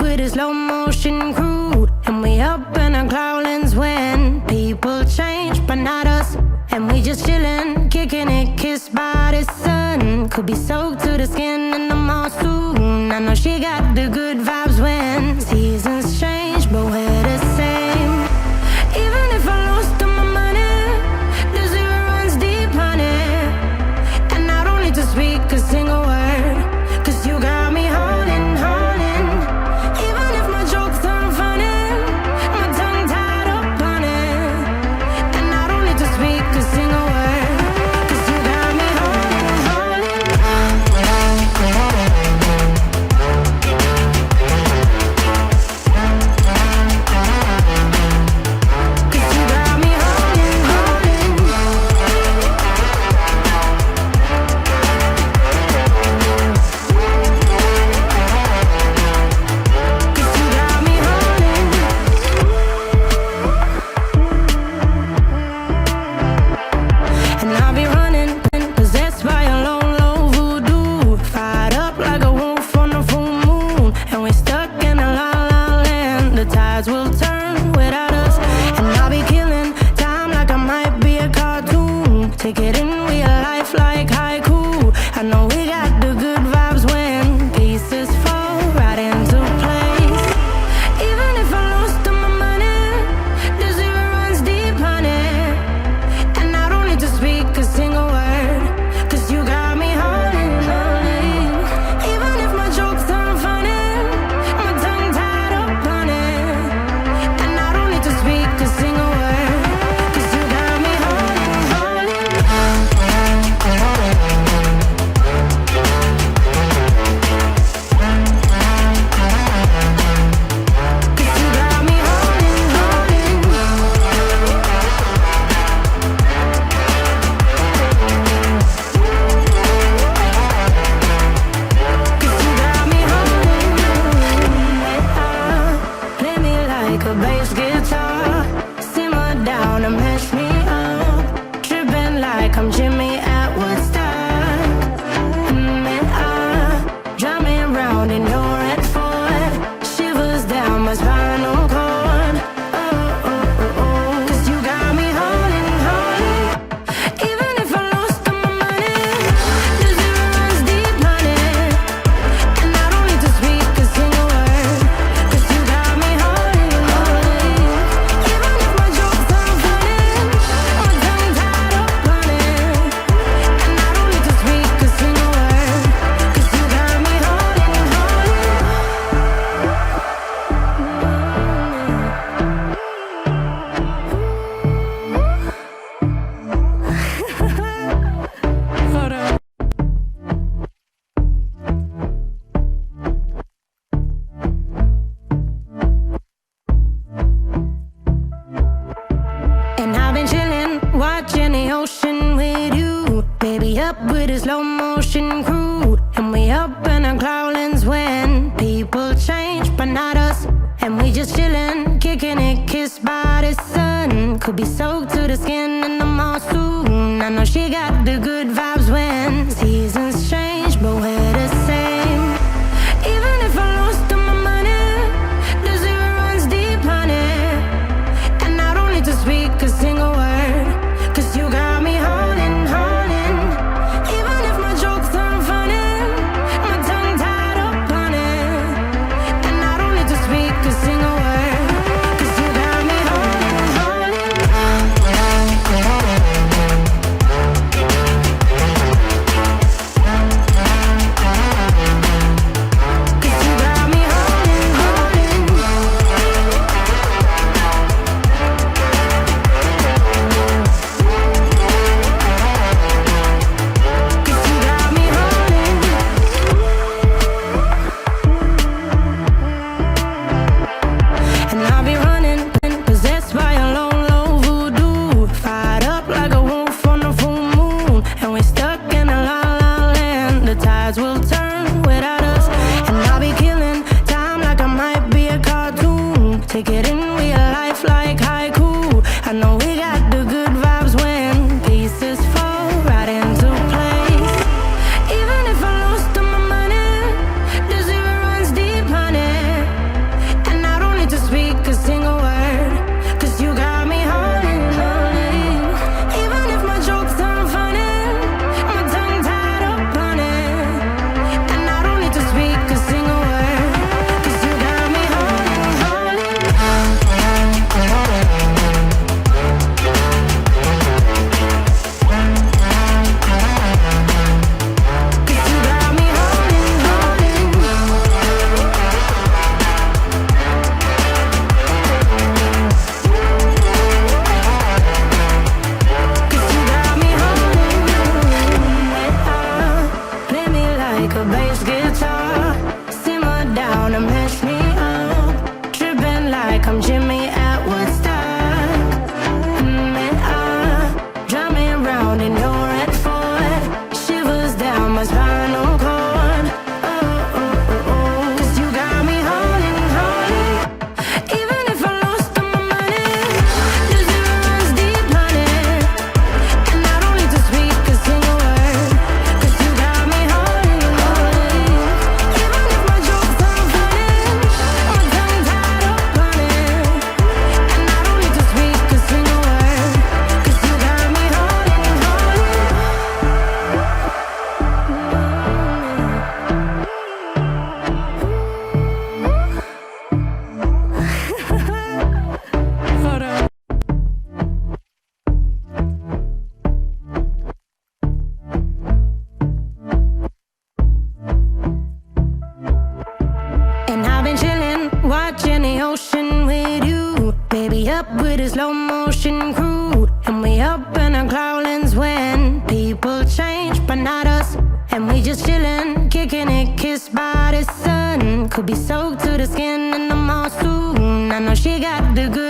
with a slow motion crew, and we up in our clouds when people change, but not us. And we just chillin', kicking it, kissed by the sun. Could be soaked to the skin in the mall soon. I know she got the good vibes when seasons change, but we're the same. Even if I lost all my money, the zero runs deep, honey. And I don't need to speak a single word, 'cause you got me holding, holding. Even if my jokes aren't funny, my tongue tied up on it. And I don't need to speak a single word, 'cause you got me holding, holding. 'Cause you got me holding, holding. And I'll be running, possessed by a low, low voodoo. Fired up like a wolf on a full moon. And we're stuck in a la la land. The tides will turn without us. And I'll be killing time like I might be a cartoon. Take it in real life like haiku. I know we got the good vibes when pieces fall right into place. Even if I lost all my money, the zero runs deep, honey. And I don't need to speak a single word, 'cause you got me holding, holding. Even if my jokes aren't funny, my tongue tied up on it. And I don't need to speak a single word, 'cause you got me holding, holding. 'Cause you got me holding, holding. Play me like a bass guitar, simmer down and mash me up, tripping like I'm Jimmy at Woodstock. Drive me around in your red Ford, shivers down my spinal cord. Oh, oh, oh, oh. 'Cause you got me holding, holding. Even if I lost all my money, the zero runs deep, honey. And I don't need to speak a single word, 'cause you got me holding, holding. Even if my jokes aren't funny, my tongue tied up on it. And I don't need to speak a single word, 'cause you got me holding, holding. Hold on. And I've been chillin', watching the ocean with you. Baby, up with a slow motion crew. And we up in our clouds when people change, but not us. And we just chillin', kicking it, kissed by the sun. Could be soaked to the skin in the mall soon. I know she got the good vibes when seasons change, but we're the same. Even if I lost all my money, the zero runs deep, honey. And I don't need to speak a single word, 'cause you got me holding, holding. Even if my jokes aren't funny, my tongue tied up on it. And I don't need to speak a single word, 'cause you got me holding, holding. 'Cause you got me holding, holding. ocean crew, and we up in our cloudlands when people change, but not us. And we just chillin', kicking it, kissed by the sun. Could be soaked to the skin in the mall soon. I know she got the good